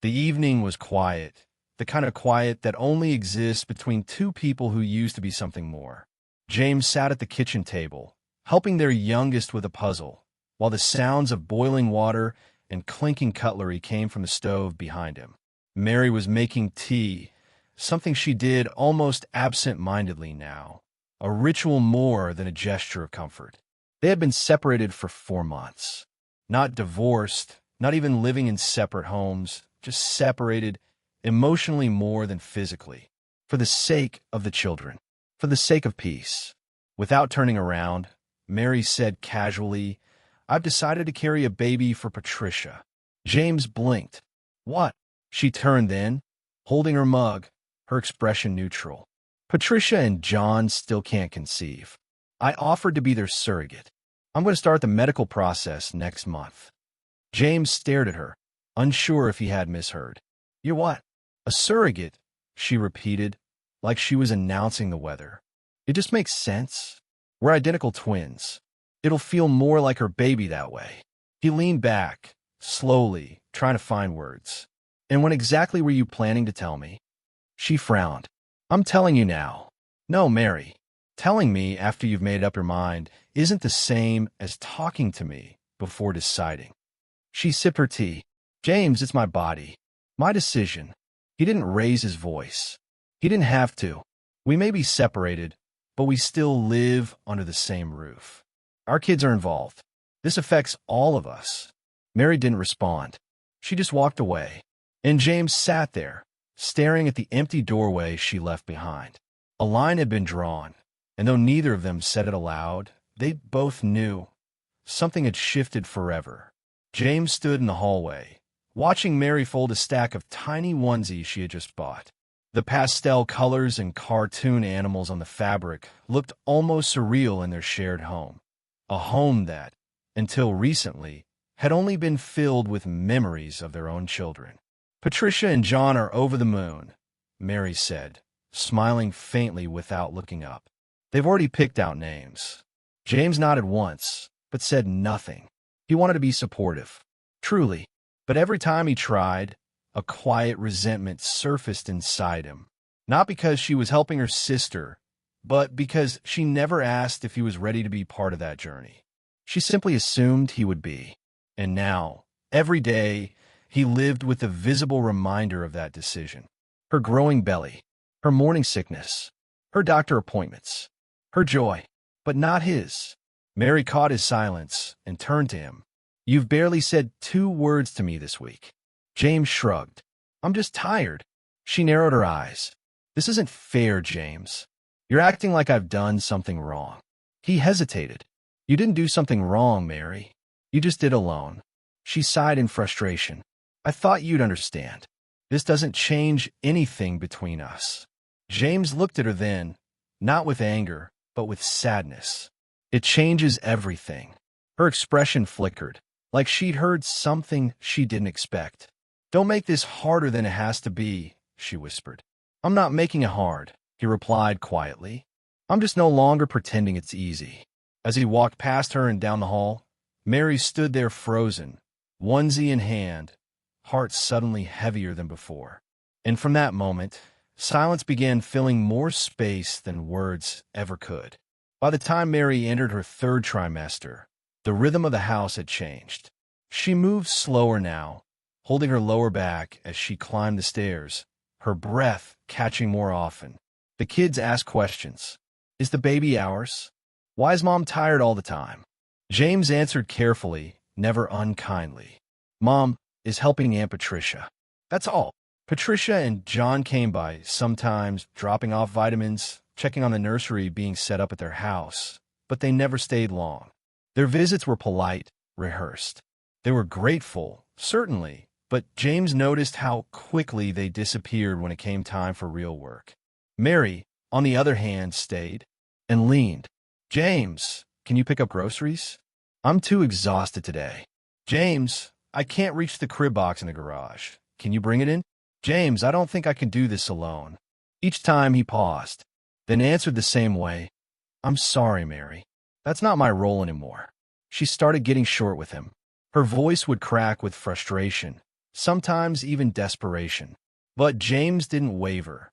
The evening was quiet, the kind of quiet that only exists between two people who used to be something more. James sat at the kitchen table, helping their youngest with a puzzle, while the sounds of boiling water and clinking cutlery came from the stove behind him. Mary was making tea, something she did almost absent-mindedly now, a ritual more than a gesture of comfort. They had been separated for 4 months. Not divorced, not even living in separate homes, just separated emotionally more than physically, for the sake of the children, for the sake of peace. Without turning around, Mary said casually, "I've decided to carry a baby for Patricia." James blinked. "What?" She turned then, holding her mug, her expression neutral. "Patricia and John still can't conceive. I offered to be their surrogate. I'm going to start the medical process next month." James stared at her, unsure if he had misheard. "You're what?" "A surrogate," she repeated, like she was announcing the weather. "It just makes sense. We're identical twins. It'll feel more like her baby that way." He leaned back, slowly, trying to find words. "And when exactly were you planning to tell me?" She frowned. "I'm telling you now." "No, Mary. Telling me after you've made up your mind isn't the same as talking to me before deciding." She sipped her tea. "James, it's my body. My decision." He didn't raise his voice. He didn't have to. "We may be separated, but we still live under the same roof. Our kids are involved. This affects all of us." Mary didn't respond. She just walked away. And James sat there, staring at the empty doorway she left behind. A line had been drawn, and though neither of them said it aloud, they both knew something had shifted forever. James stood in the hallway, watching Mary fold a stack of tiny onesies she had just bought. The pastel colors and cartoon animals on the fabric looked almost surreal in their shared home. A home that, until recently, had only been filled with memories of their own children. "Patricia and John are over the moon," Mary said, smiling faintly without looking up. "They've already picked out names." James nodded once, but said nothing. He wanted to be supportive, truly, but every time he tried, a quiet resentment surfaced inside him. Not because she was helping her sister, but because she never asked if he was ready to be part of that journey. She simply assumed he would be. And now, every day, he lived with the visible reminder of that decision. Her growing belly, her morning sickness, her doctor appointments, her joy, but not his. Mary caught his silence and turned to him. "You've barely said 2 words to me this week." James shrugged. "I'm just tired." She narrowed her eyes. "This isn't fair, James. You're acting like I've done something wrong." He hesitated. "You didn't do something wrong, Mary. You just did alone." She sighed in frustration. "I thought you'd understand. This doesn't change anything between us." James looked at her then, not with anger, but with sadness. "It changes everything." Her expression flickered, like she'd heard something she didn't expect. "Don't make this harder than it has to be," she whispered. "I'm not making it hard," he replied quietly. "I'm just no longer pretending it's easy." As he walked past her and down the hall, Mary stood there frozen, onesie in hand, heart suddenly heavier than before. And from that moment, silence began filling more space than words ever could. By the time Mary entered her 3rd trimester, the rhythm of the house had changed. She moved slower now, holding her lower back as she climbed the stairs, her breath catching more often. The kids asked questions. "Is the baby ours? Why is Mom tired all the time?" James answered carefully, never unkindly. "Mom is helping Aunt Patricia. That's all." Patricia and John came by, sometimes dropping off vitamins, checking on the nursery being set up at their house, but they never stayed long. Their visits were polite, rehearsed. They were grateful, certainly, but James noticed how quickly they disappeared when it came time for real work. Mary, on the other hand, stayed and leaned. "James, can you pick up groceries? I'm too exhausted today." "James, I can't reach the crib box in the garage. Can you bring it in?" "James, I don't think I can do this alone." Each time he paused, then answered the same way. "I'm sorry, Mary. That's not my role anymore." She started getting short with him. Her voice would crack with frustration, sometimes even desperation. But James didn't waver,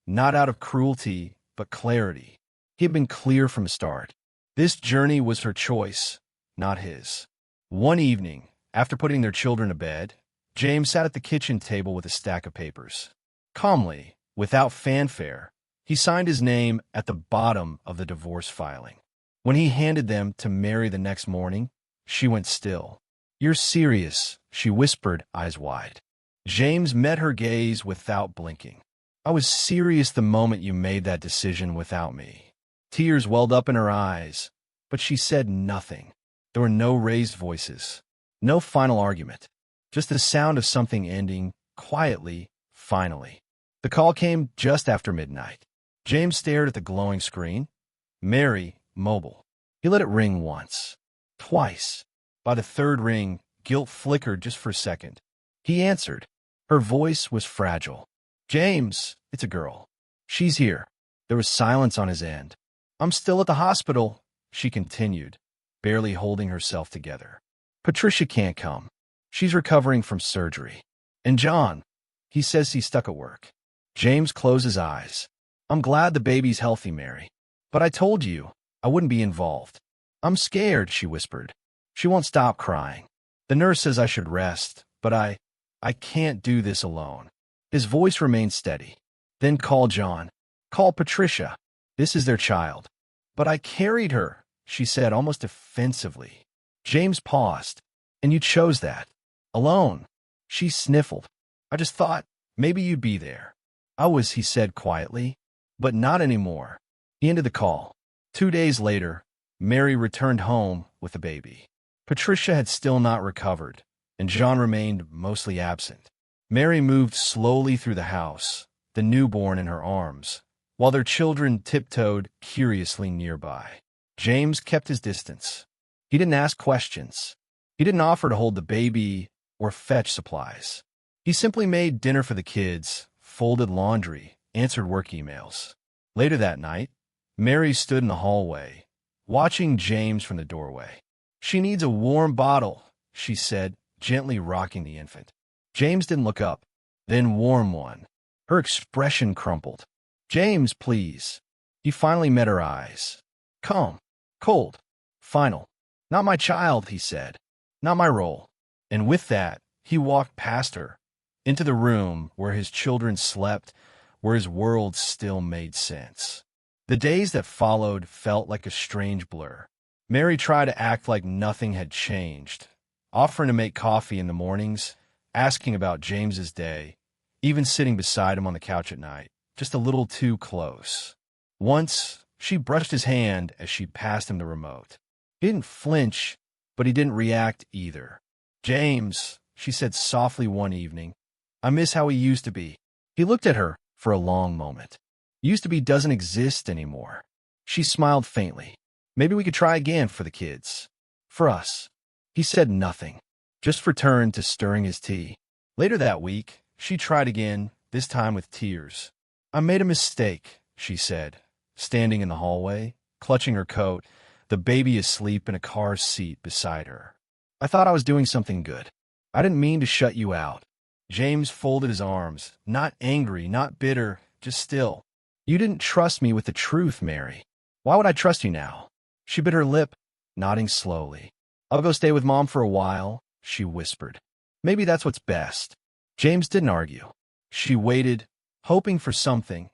not out of cruelty, but clarity. He had been clear from the start. This journey was her choice, not his. One evening, after putting their children to bed, James sat at the kitchen table with a stack of papers. Calmly, without fanfare, he signed his name at the bottom of the divorce filing. When he handed them to Mary the next morning, she went still. "You're serious," she whispered, eyes wide. James met her gaze without blinking. "I was serious the moment you made that decision without me." Tears welled up in her eyes, but she said nothing. There were no raised voices, no final argument, just the sound of something ending, quietly, finally. The call came just after midnight. James stared at the glowing screen. Mary, mobile. He let it ring once, twice. By the third ring, guilt flickered just for a second. He answered. Her voice was fragile. "James, it's a girl. She's here." There was silence on his end. "I'm still at the hospital," she continued, barely holding herself together. "Patricia can't come. She's recovering from surgery. And John, he says he's stuck at work." James closed his eyes. "I'm glad the baby's healthy, Mary. But I told you I wouldn't be involved." "I'm scared," she whispered. She won't stop crying. "The nurse says I should rest, but I can't do this alone." His voice remained steady. "Then call John. Call Patricia. This is their child." "But I carried her," she said almost offensively. James paused. "And you chose that. Alone." She sniffled. "I just thought maybe you'd be there." "I was," he said quietly. "But not anymore." He ended the call. 2 days later, Mary returned home with the baby. Patricia had still not recovered, and John remained mostly absent. Mary moved slowly through the house, the newborn in her arms, while their children tiptoed curiously nearby. James kept his distance. He didn't ask questions. He didn't offer to hold the baby or fetch supplies. He simply made dinner for the kids, folded laundry, answered work emails. Later that night, Mary stood in the hallway, watching James from the doorway. "She needs a warm bottle," she said, gently rocking the infant. James didn't look up. "Then warm one." Her expression crumpled. "James, please." He finally met her eyes. "Calm, cold, final. Not my child," he said. "Not my role." And with that, he walked past her, into the room where his children slept, where his world still made sense. The days that followed felt like a strange blur. Mary tried to act like nothing had changed, offering to make coffee in the mornings, asking about James's day, even sitting beside him on the couch at night, just a little too close. Once, she brushed his hand as she passed him the remote. He didn't flinch, but he didn't react either. "James," she said softly one evening, "I miss how he used to be." He looked at her for a long moment. "Used to be doesn't exist anymore." She smiled faintly. "Maybe we could try again for the kids. For us." He said nothing, just returned to stirring his tea. Later that week, she tried again, this time with tears. "I made a mistake," she said, standing in the hallway, clutching her coat, the baby asleep in a car seat beside her. "I thought I was doing something good. I didn't mean to shut you out." James folded his arms, not angry, not bitter, just still. "You didn't trust me with the truth, Mary. Why would I trust you now?" She bit her lip, nodding slowly. "I'll go stay with Mom for a while," she whispered. "Maybe that's what's best." James didn't argue. She waited, hoping for something,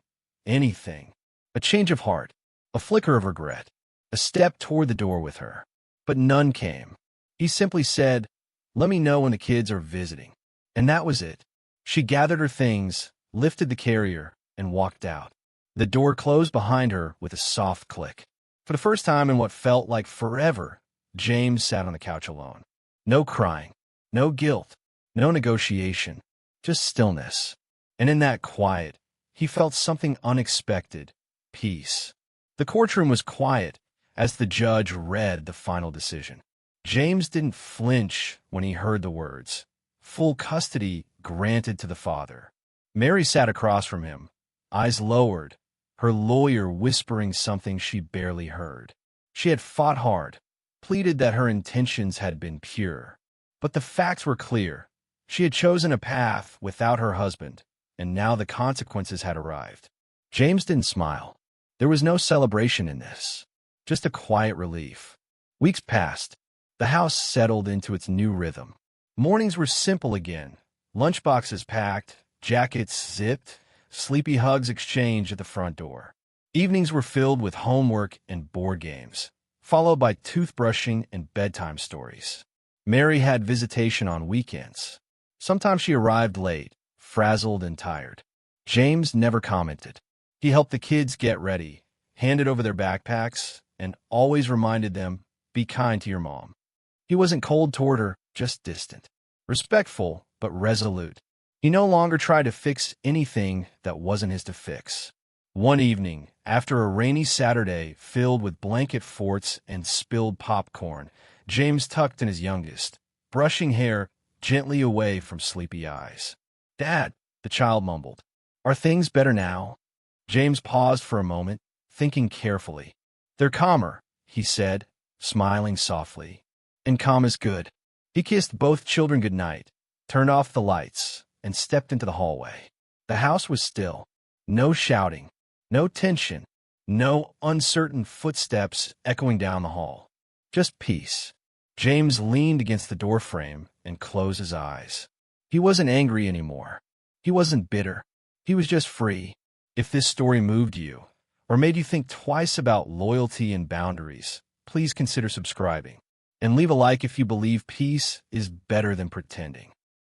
anything, a change of heart, a flicker of regret, a step toward the door with her. But none came. He simply said, "Let me know when the kids are visiting." And that was it. She gathered her things, lifted the carrier, and walked out. The door closed behind her with a soft click. For the first time in what felt like forever, James sat on the couch alone. No crying, no guilt, no negotiation, just stillness. And in that quiet, he felt something unexpected, peace. The courtroom was quiet as the judge read the final decision. James didn't flinch when he heard the words, "Full custody granted to the father." Mary sat across from him, eyes lowered, her lawyer whispering something she barely heard. She had fought hard, pleaded that her intentions had been pure. But the facts were clear. She had chosen a path without her husband, and now the consequences had arrived. James didn't smile. There was no celebration in this, just a quiet relief. Weeks passed. The house settled into its new rhythm. Mornings were simple again. Lunchboxes packed, jackets zipped, sleepy hugs exchanged at the front door. Evenings were filled with homework and board games, followed by toothbrushing and bedtime stories. Mary had visitation on weekends. Sometimes she arrived late, frazzled and tired. James never commented. He helped the kids get ready, handed over their backpacks, and always reminded them, "Be kind to your mom." He wasn't cold toward her, just distant. Respectful, but resolute. He no longer tried to fix anything that wasn't his to fix. One evening, after a rainy Saturday filled with blanket forts and spilled popcorn, James tucked in his youngest, brushing hair gently away from sleepy eyes. "Dad," the child mumbled, "are things better now?" James paused for a moment, thinking carefully. "They're calmer," he said, smiling softly. "And calm is good." He kissed both children goodnight, turned off the lights, and stepped into the hallway. The house was still. No shouting, no tension, no uncertain footsteps echoing down the hall. Just peace. James leaned against the doorframe and closed his eyes. He wasn't angry anymore. He wasn't bitter. He was just free. If this story moved you, or made you think twice about loyalty and boundaries, please consider subscribing. And leave a like if you believe peace is better than pretending.